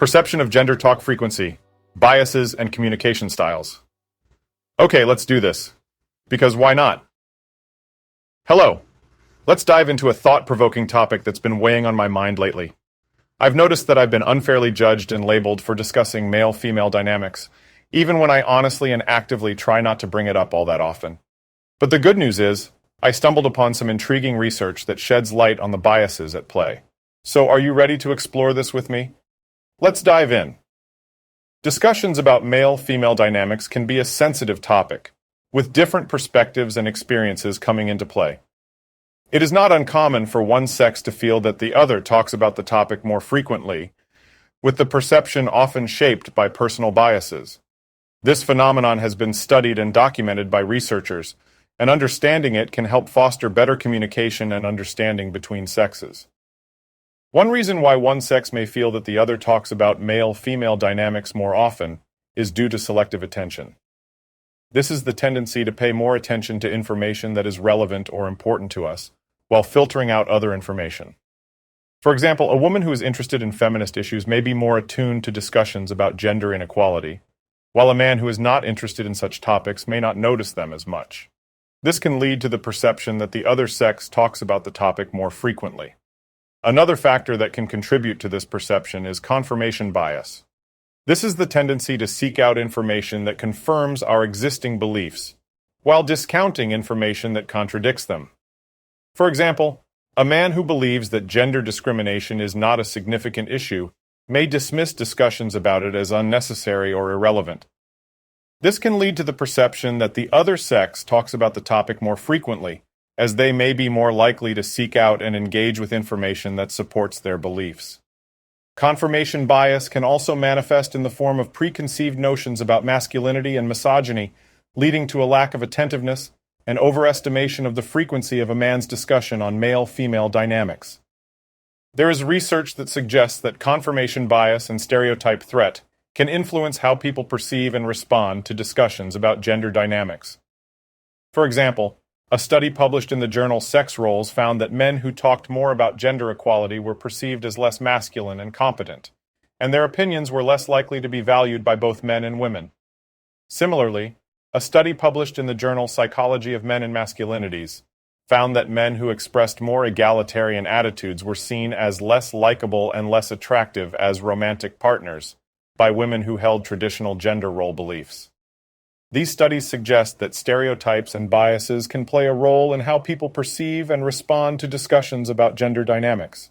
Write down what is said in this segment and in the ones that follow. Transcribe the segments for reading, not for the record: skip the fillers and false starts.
Perception of gender talk frequency, biases, and communication styles. Okay, let's do this. Because why not? Hello. Let's dive into a thought-provoking topic that's been weighing on my mind lately. I've noticed that I've been unfairly judged and labeled for discussing male-female dynamics, even when I honestly and actively try not to bring it up all that often. But the good news is, I stumbled upon some intriguing research that sheds light on the biases at play. So are you ready to explore this with me? Let's dive in. Discussions about male-female dynamics can be a sensitive topic, with different perspectives and experiences coming into play. It is not uncommon for one sex to feel that the other talks about the topic more frequently, with the perception often shaped by personal biases. This phenomenon has been studied and documented by researchers, and understanding it can help foster better communication and understanding between sexes. One reason why one sex may feel that the other talks about male-female dynamics more often is due to selective attention. This is the tendency to pay more attention to information that is relevant or important to us, while filtering out other information. For example, a woman who is interested in feminist issues may be more attuned to discussions about gender inequality, while a man who is not interested in such topics may not notice them as much. This can lead to the perception that the other sex talks about the topic more frequently. Another factor that can contribute to this perception is confirmation bias. This is the tendency to seek out information that confirms our existing beliefs, while discounting information that contradicts them. For example, a man who believes that gender discrimination is not a significant issue may dismiss discussions about it as unnecessary or irrelevant. This can lead to the perception that the other sex talks about the topic more frequently, as they may be more likely to seek out and engage with information that supports their beliefs. Confirmation bias can also manifest in the form of preconceived notions about masculinity and misogyny, leading to a lack of attentiveness and overestimation of the frequency of a man's discussion on male-female dynamics. There is research that suggests that confirmation bias and stereotype threat can influence how people perceive and respond to discussions about gender dynamics. For example, a study published in the journal Sex Roles found that men who talked more about gender equality were perceived as less masculine and competent, and their opinions were less likely to be valued by both men and women. Similarly, a study published in the journal Psychology of Men and Masculinities found that men who expressed more egalitarian attitudes were seen as less likable and less attractive as romantic partners by women who held traditional gender role beliefs. These studies suggest that stereotypes and biases can play a role in how people perceive and respond to discussions about gender dynamics.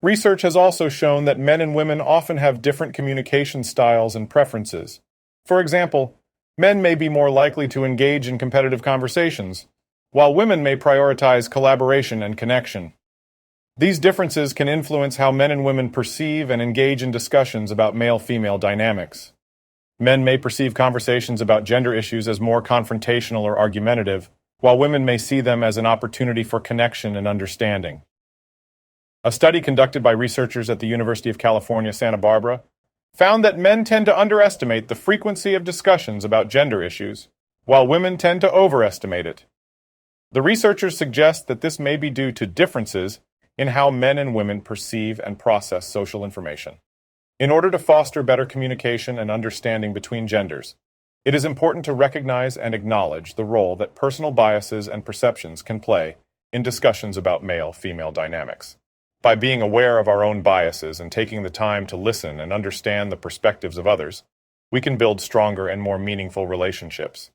Research has also shown that men and women often have different communication styles and preferences. For example, men may be more likely to engage in competitive conversations, while women may prioritize collaboration and connection. These differences can influence how men and women perceive and engage in discussions about male-female dynamics. Men may perceive conversations about gender issues as more confrontational or argumentative, while women may see them as an opportunity for connection and understanding. A study conducted by researchers at the University of California, Santa Barbara, found that men tend to underestimate the frequency of discussions about gender issues, while women tend to overestimate it. The researchers suggest that this may be due to differences in how men and women perceive and process social information. In order to foster better communication and understanding between genders, it is important to recognize and acknowledge the role that personal biases and perceptions can play in discussions about male-female dynamics. By being aware of our own biases and taking the time to listen and understand the perspectives of others, we can build stronger and more meaningful relationships.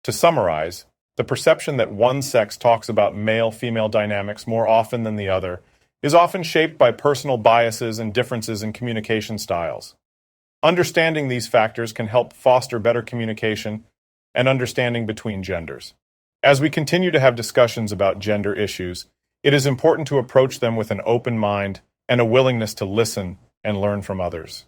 To summarize, the perception that one sex talks about male-female dynamics more often than the other is often shaped by personal biases and differences in communication styles. Understanding these factors can help foster better communication and understanding between genders. As we continue to have discussions about gender issues, it is important to approach them with an open mind and a willingness to listen and learn from others.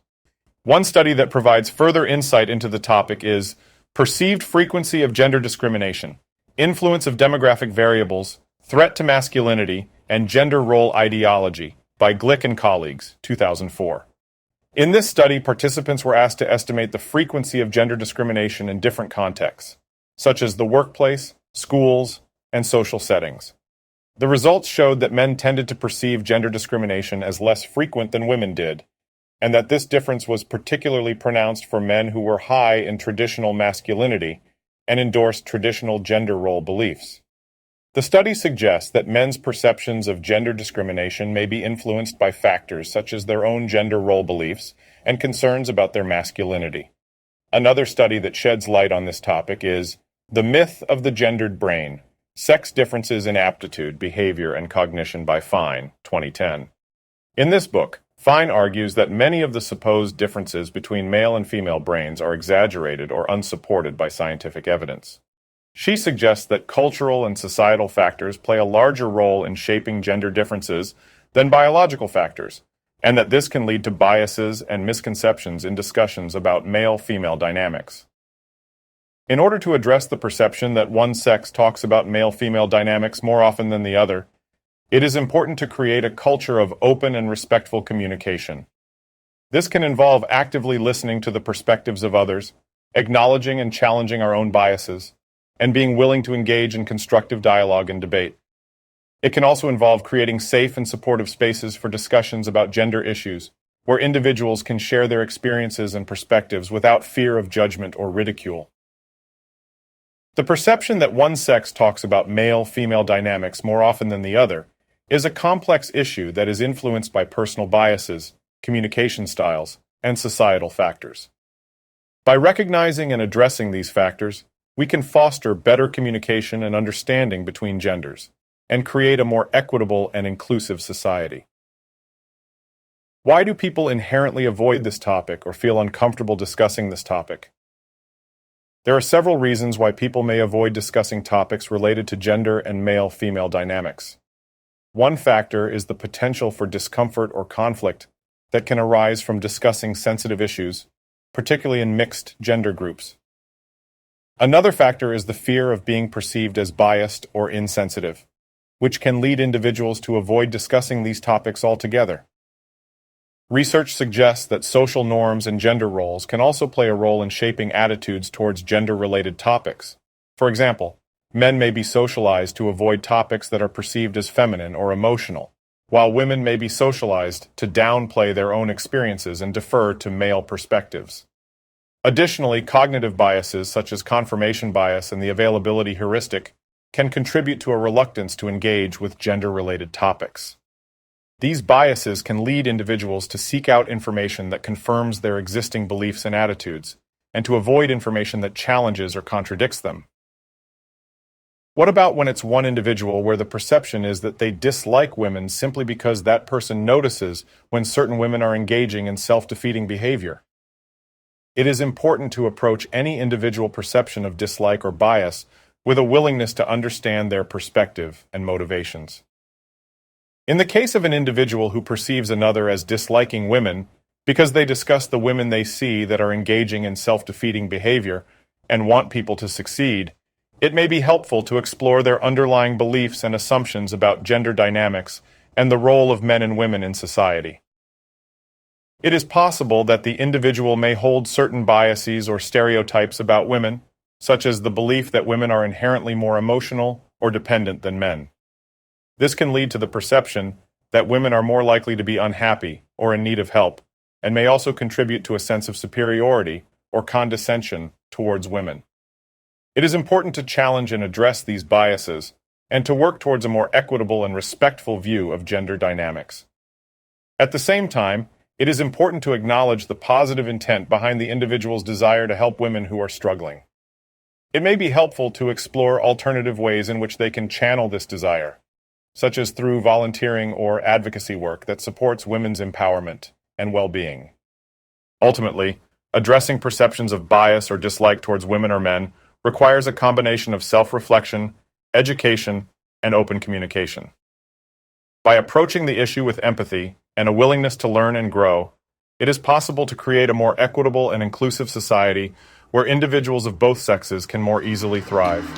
One study that provides further insight into the topic is Perceived Frequency of Gender Discrimination: Influence of Demographic Variables, Threat to Masculinity, and Gender Role Ideology by Glick and colleagues, 2004. In this study, participants were asked to estimate the frequency of gender discrimination in different contexts, such as the workplace, schools, and social settings. The results showed that men tended to perceive gender discrimination as less frequent than women did, and that this difference was particularly pronounced for men who were high in traditional masculinity and endorsed traditional gender role beliefs. The study suggests that men's perceptions of gender discrimination may be influenced by factors such as their own gender role beliefs and concerns about their masculinity. Another study that sheds light on this topic is The Myth of the Gendered Brain: Sex Differences in Aptitude, Behavior, and Cognition by Fine, 2010. In this book, Fine argues that many of the supposed differences between male and female brains are exaggerated or unsupported by scientific evidence. She suggests that cultural and societal factors play a larger role in shaping gender differences than biological factors, and that this can lead to biases and misconceptions in discussions about male-female dynamics. In order to address the perception that one sex talks about male-female dynamics more often than the other, it is important to create a culture of open and respectful communication. This can involve actively listening to the perspectives of others, acknowledging and challenging our own biases, and being willing to engage in constructive dialogue and debate. It can also involve creating safe and supportive spaces for discussions about gender issues, where individuals can share their experiences and perspectives without fear of judgment or ridicule. The perception that one sex talks about male-female dynamics more often than the other is a complex issue that is influenced by personal biases, communication styles, and societal factors. By recognizing and addressing these factors, we can foster better communication and understanding between genders, and create a more equitable and inclusive society. Why do people inherently avoid this topic or feel uncomfortable discussing this topic? There are several reasons why people may avoid discussing topics related to gender and male-female dynamics. One factor is the potential for discomfort or conflict that can arise from discussing sensitive issues, particularly in mixed gender groups. Another factor is the fear of being perceived as biased or insensitive, which can lead individuals to avoid discussing these topics altogether. Research suggests that social norms and gender roles can also play a role in shaping attitudes towards gender-related topics. For example, men may be socialized to avoid topics that are perceived as feminine or emotional, while women may be socialized to downplay their own experiences and defer to male perspectives. Additionally, cognitive biases such as confirmation bias and the availability heuristic can contribute to a reluctance to engage with gender-related topics. These biases can lead individuals to seek out information that confirms their existing beliefs and attitudes, and to avoid information that challenges or contradicts them. What about when it's one individual where the perception is that they dislike women simply because that person notices when certain women are engaging in self-defeating behavior? It is important to approach any individual perception of dislike or bias with a willingness to understand their perspective and motivations. In the case of an individual who perceives another as disliking women because they discuss the women they see that are engaging in self-defeating behavior and want people to succeed, it may be helpful to explore their underlying beliefs and assumptions about gender dynamics and the role of men and women in society. It is possible that the individual may hold certain biases or stereotypes about women, such as the belief that women are inherently more emotional or dependent than men. This can lead to the perception that women are more likely to be unhappy or in need of help, and may also contribute to a sense of superiority or condescension towards women. It is important to challenge and address these biases, and to work towards a more equitable and respectful view of gender dynamics. At the same time, it is important to acknowledge the positive intent behind the individual's desire to help women who are struggling. It may be helpful to explore alternative ways in which they can channel this desire, such as through volunteering or advocacy work that supports women's empowerment and well-being. Ultimately, addressing perceptions of bias or dislike towards women or men requires a combination of self-reflection, education, and open communication. By approaching the issue with empathy and a willingness to learn and grow, it is possible to create a more equitable and inclusive society where individuals of both sexes can more easily thrive.